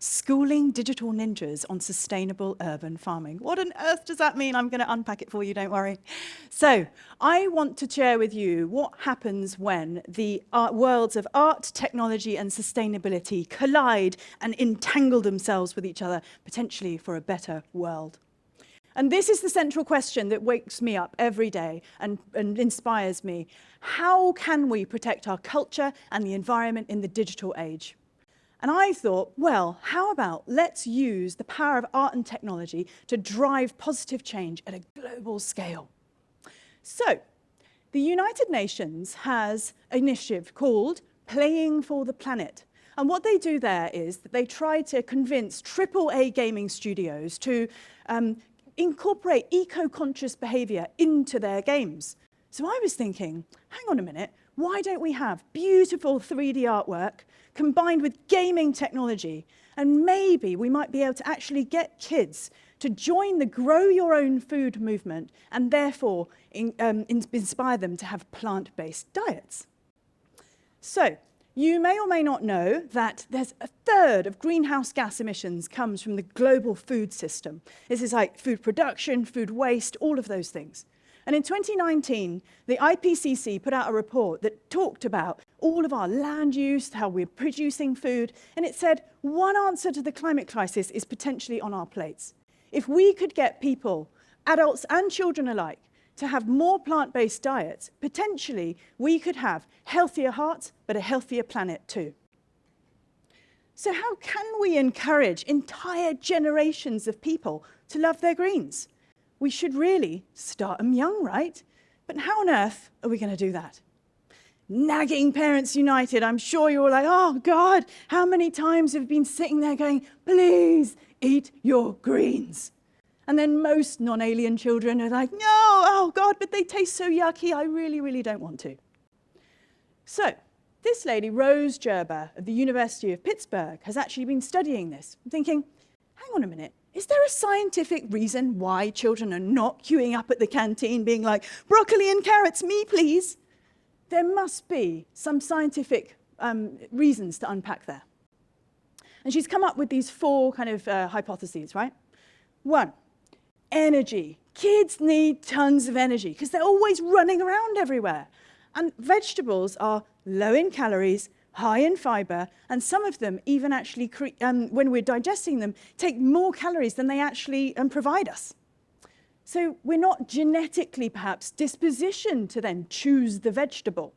schooling digital ninjas on sustainable urban farming. What on earth does that mean? I'm going to unpack it for you, don't worry. So I want to share with you what happens when the worlds of art, technology, and sustainability collide and entangle themselves with each other, potentially for a better world. And this is the central question that wakes me up every day and inspires me. How can we protect our culture and the environment in the digital age? And I thought, well, how about let's use the power of art and technology to drive positive change at a global scale. So, the United Nations has an initiative called Playing for the Planet. And what they do there is that they try to convince AAA gaming studios to incorporate eco-conscious behavior into their games. So I was thinking, hang on a minute, why don't we have beautiful 3D artwork combined with gaming technology? And maybe we might be able to actually get kids to join the Grow Your Own Food movement and therefore inspire them to have plant-based diets. So, you may or may not know that there's a third of greenhouse gas emissions comes from the global food system. This is like food production, food waste, all of those things. And in 2019, the IPCC put out a report that talked about all of our land use, how we're producing food, and it said one answer to the climate crisis is potentially on our plates. If we could get people, adults and children alike, to have more plant-based diets, potentially we could have healthier hearts, but a healthier planet too. So how can we encourage entire generations of people to love their greens? We should really start them young, right? But how on earth are we going to do that? Nagging Parents United, I'm sure you're all like, oh God, how many times have you been sitting there going, please eat your greens? And then most non-alien children are like, no, oh God, but they taste so yucky, I really, really don't want to. So this lady, Rose Gerber of the University of Pittsburgh, has actually been studying this, thinking, hang on a minute, is there a scientific reason why children are not queuing up at the canteen being like, broccoli and carrots, me please? There must be some scientific reasons to unpack there. And she's come up with these four kind of hypotheses, right? One, energy. Kids need tons of energy because they're always running around everywhere. And vegetables are low in calories, high in fiber, and some of them even actually, when we're digesting them, take more calories than they actually provide us. So we're not genetically, perhaps, dispositioned to then choose the vegetable.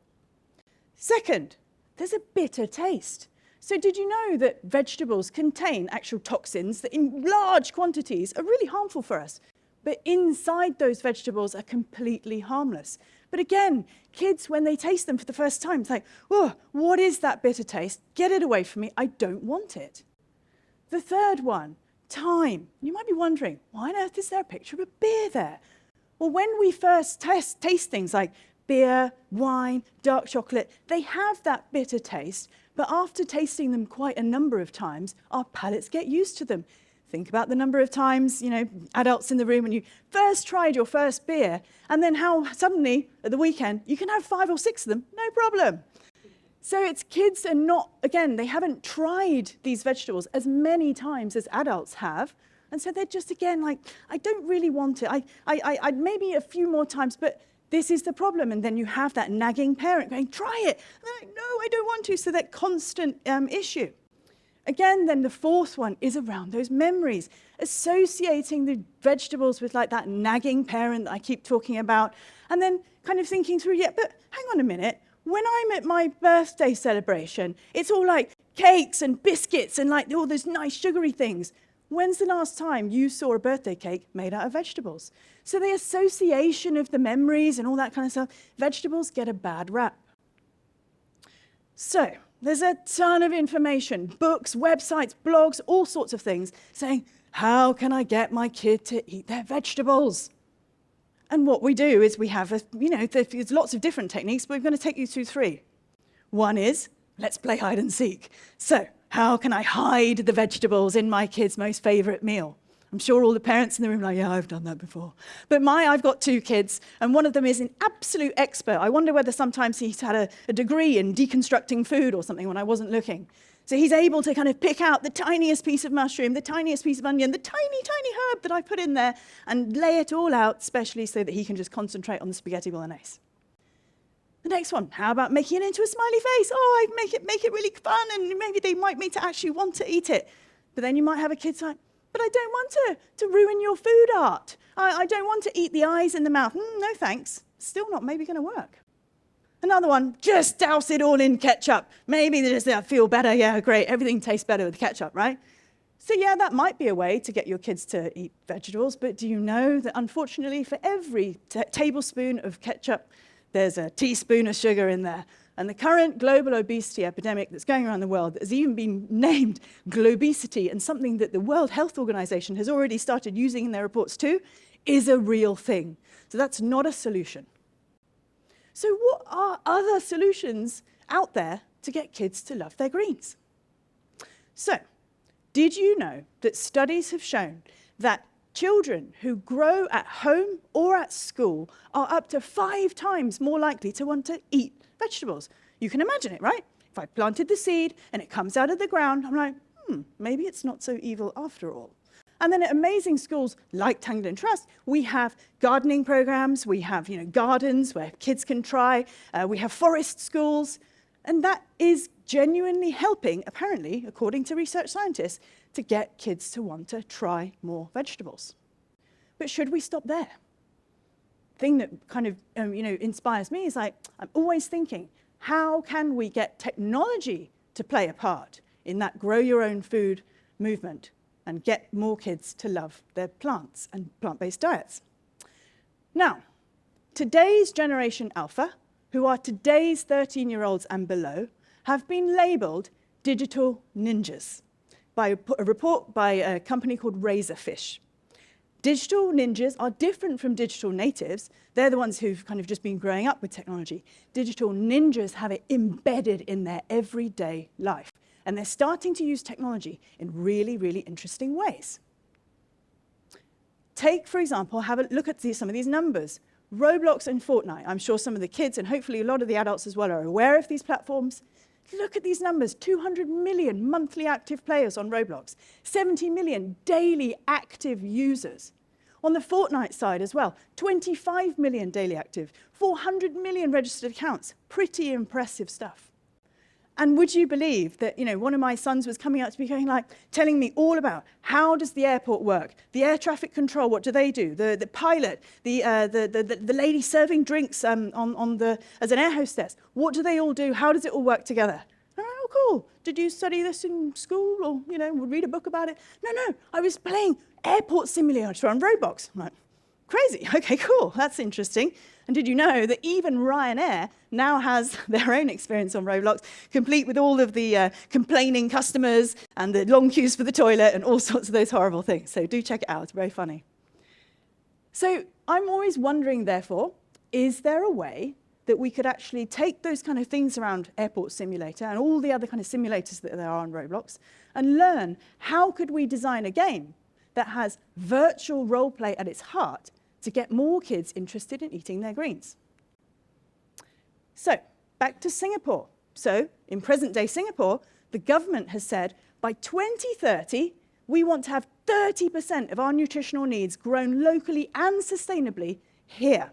Second, there's a bitter taste. So did you know that vegetables contain actual toxins that in large quantities are really harmful for us? But inside those vegetables are completely harmless. But again, kids, when they taste them for the first time, it's like, oh, what is that bitter taste? Get it away from me, I don't want it. The third one, time. You might be wondering, why on earth is there a picture of a beer there? Well, when we first taste things like beer, wine, dark chocolate, they have that bitter taste, but after tasting them quite a number of times, our palates get used to them. Think about the number of times, adults in the room when you first tried your first beer, and then how suddenly, at the weekend, you can have 5 or 6 of them, no problem. So it's kids are not, again, they haven't tried these vegetables as many times as adults have, and so they're just, again, like, I don't really want it. I maybe a few more times, but this is the problem. And then you have that nagging parent going, try it. And they're like, no, I don't want to. So that constant issue. Again, then the fourth one is around those memories, associating the vegetables with like that nagging parent that I keep talking about, and then kind of thinking through, yeah, but hang on a minute, when I'm at my birthday celebration, it's all like cakes and biscuits and like all those nice sugary things. When's the last time you saw a birthday cake made out of vegetables? So the association of the memories and all that kind of stuff, vegetables get a bad rap. So there's a ton of information, books, websites, blogs, all sorts of things saying, how can I get my kid to eat their vegetables? And what we do is we have, there's lots of different techniques, but we're going to take you through 3. One is, let's play hide and seek. So how can I hide the vegetables in my kid's most favorite meal? I'm sure all the parents in the room are like, yeah, I've done that before. But I've got 2 kids, and one of them is an absolute expert. I wonder whether sometimes he's had a degree in deconstructing food or something when I wasn't looking. So he's able to kind of pick out the tiniest piece of mushroom, the tiniest piece of onion, the tiny, tiny herb that I put in there and lay it all out specially so that he can just concentrate on the spaghetti bolognese. The next one, how about making it into a smiley face? Oh, I make it really fun and maybe they might make to actually want to eat it. But then you might have a kid like, but I don't want to ruin your food art. I don't want to eat the eyes in the mouth. No thanks. Still not maybe going to work. Another one, just douse it all in ketchup. Maybe they just feel better. Yeah, great. Everything tastes better with ketchup, right? So yeah, that might be a way to get your kids to eat vegetables. But do you know that unfortunately for every tablespoon of ketchup, there's a teaspoon of sugar in there? And the current global obesity epidemic that's going around the world has even been named globesity, and something that the World Health Organization has already started using in their reports too, is a real thing. So that's not a solution. So what are other solutions out there to get kids to love their greens? So, did you know that studies have shown that children who grow at home or at school are up to 5 times more likely to want to eat vegetables? You can imagine it, right? If I planted the seed and it comes out of the ground, I'm like, maybe it's not so evil after all. And then at amazing schools like Tanglin Trust, we have gardening programs, we have gardens where kids can try, we have forest schools, and that is genuinely helping, apparently, according to research scientists, to get kids to want to try more vegetables. But should we stop there? The thing that kind of inspires me is I'm always thinking, how can we get technology to play a part in that grow your own food movement and get more kids to love their plants and plant-based diets? Now, today's Generation Alpha, who are today's 13-year-olds and below, have been labeled digital ninjas by a report by a company called Razorfish. Digital ninjas are different from digital natives. They're the ones who've kind of just been growing up with technology. Digital ninjas have it embedded in their everyday life. And they're starting to use technology in really, really interesting ways. Take, for example, have a look at some of these numbers. Roblox and Fortnite. I'm sure some of the kids, and hopefully a lot of the adults as well, are aware of these platforms. Look at these numbers. 200 million monthly active players on Roblox. 70 million daily active users. On the Fortnite side as well, 25 million daily active. 400 million registered accounts. Pretty impressive stuff. And would you believe that, one of my sons was coming up to me telling me all about how does the airport work? The air traffic control, what do they do? The pilot, the lady serving drinks as an air hostess, what do they all do? How does it all work together? Oh, cool. Did you study this in school or, read a book about it? No, I was playing airport simulator on Roblox. I'm like, crazy. Okay, cool. That's interesting. And did you know that even Ryanair now has their own experience on Roblox, complete with all of the complaining customers and the long queues for the toilet and all sorts of those horrible things. So do check it out. It's very funny. So I'm always wondering, therefore, is there a way that we could actually take those kind of things around Airport Simulator and all the other kind of simulators that there are on Roblox and learn how could we design a game that has virtual role play at its heart to get more kids interested in eating their greens? So, back to Singapore. So, in present-day Singapore, the government has said by 2030, we want to have 30% of our nutritional needs grown locally and sustainably here.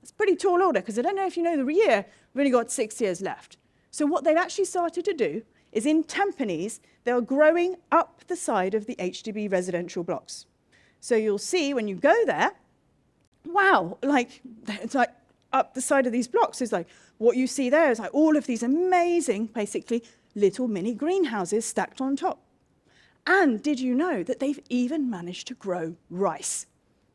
That's a pretty tall order, because I don't know if you know the year, we've only got 6 years left. So what they've actually started to do is in Tampines, they're growing up the side of the HDB residential blocks. So you'll see when you go there, wow, it's like up the side of these blocks. It's like what you see there is like all of these amazing, basically, little mini greenhouses stacked on top. And did you know that they've even managed to grow rice?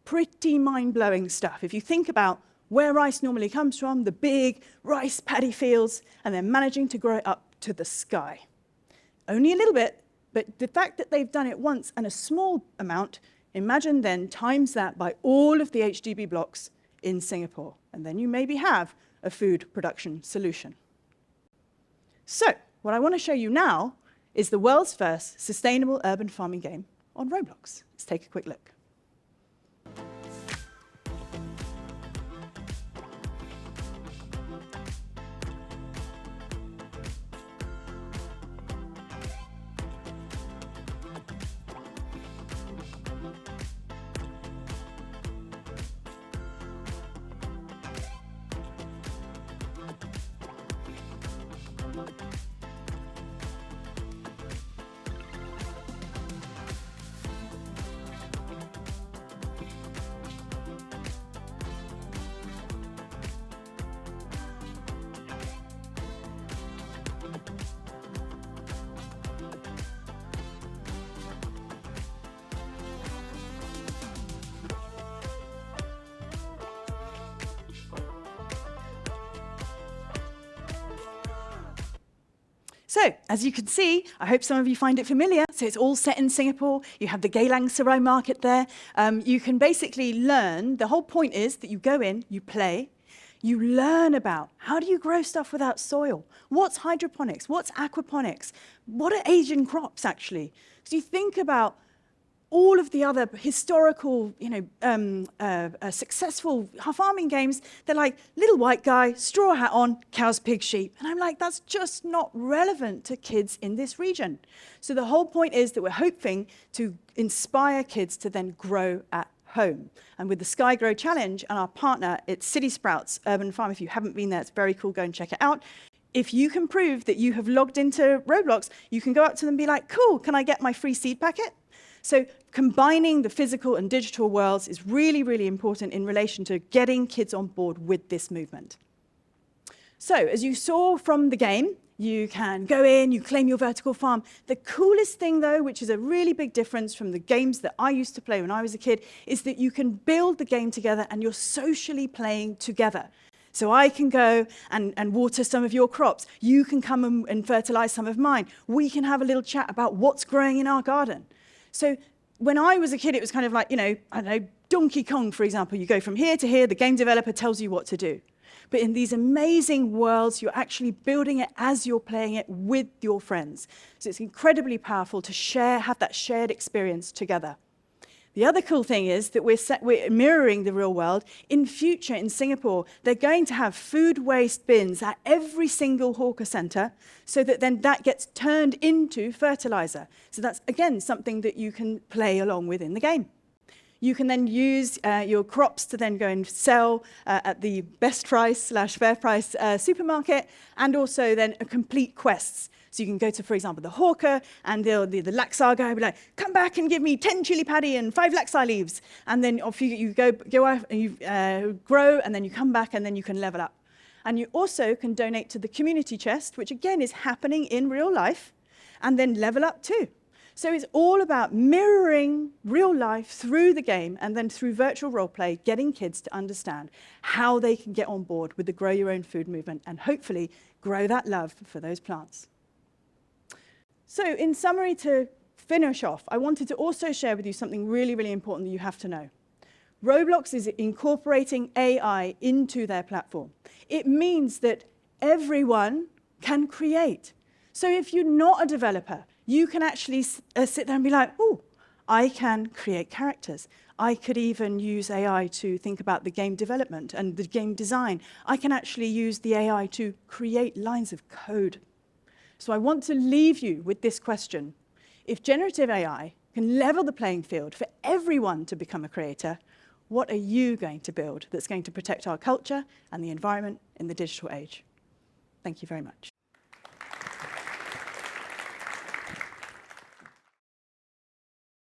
Pretty mind-blowing stuff. If you think about where rice normally comes from, the big rice paddy fields, and they're managing to grow it up to the sky. Only a little bit, but the fact that they've done it once and a small amount, imagine then times that by all of the HDB blocks in Singapore, and then you maybe have a food production solution. So, what I want to show you now is the world's first sustainable urban farming game on Roblox. Let's take a quick look. So, as you can see, I hope some of you find it familiar. So it's all set in Singapore. You have the Geylang Serai market there. You can basically learn, the whole point is that you go in, you play, you learn about how do you grow stuff without soil? What's hydroponics? What's aquaponics? What are Asian crops, actually? So you think about all of the other historical, successful farming games. They're like, little white guy, straw hat on, cows, pigs, sheep. And I'm like, that's just not relevant to kids in this region. So the whole point is that we're hoping to inspire kids to then grow at home. And with the Sky Grow Challenge and our partner, it's City Sprouts Urban Farm. If you haven't been there, it's very cool. Go and check it out. If you can prove that you have logged into Roblox, you can go up to them and be like, cool, can I get my free seed packet? So combining the physical and digital worlds is really, really important in relation to getting kids on board with this movement. So as you saw from the game, you can go in, you claim your vertical farm. The coolest thing, though, which is a really big difference from the games that I used to play when I was a kid, is that you can build the game together and you're socially playing together. So I can go and water some of your crops. You can come and fertilize some of mine. We can have a little chat about what's growing in our garden. So when I was a kid, it was kind of like, I don't know, Donkey Kong, for example. You go from here to here, the game developer tells you what to do. But in these amazing worlds, you're actually building it as you're playing it with your friends. So it's incredibly powerful to have that shared experience together. The other cool thing is that we're mirroring the real world. In future, in Singapore, they're going to have food waste bins at every single hawker center, so that then that gets turned into fertilizer. So that's, again, something that you can play along with in the game. You can then use your crops to then go and sell at the best price / fair price supermarket, and also then complete quests. So you can go to, for example, the hawker, and the laksar guy will be like, come back and give me 10 chili padi and 5 laksar leaves. And then off you go out and you grow, and then you come back, and then you can level up. And you also can donate to the community chest, which again is happening in real life, and then level up too. So it's all about mirroring real life through the game, and then through virtual role play, getting kids to understand how they can get on board with the Grow Your Own Food movement, and hopefully grow that love for those plants. So in summary, to finish off, I wanted to also share with you something really, really important that you have to know. Roblox is incorporating AI into their platform. It means that everyone can create. So if you're not a developer, you can actually sit there and be like, oh, I can create characters. I could even use AI to think about the game development and the game design. I can actually use the AI to create lines of code. So I want to leave you with this question. If generative AI can level the playing field for everyone to become a creator, what are you going to build that's going to protect our culture and the environment in the digital age? Thank you very much.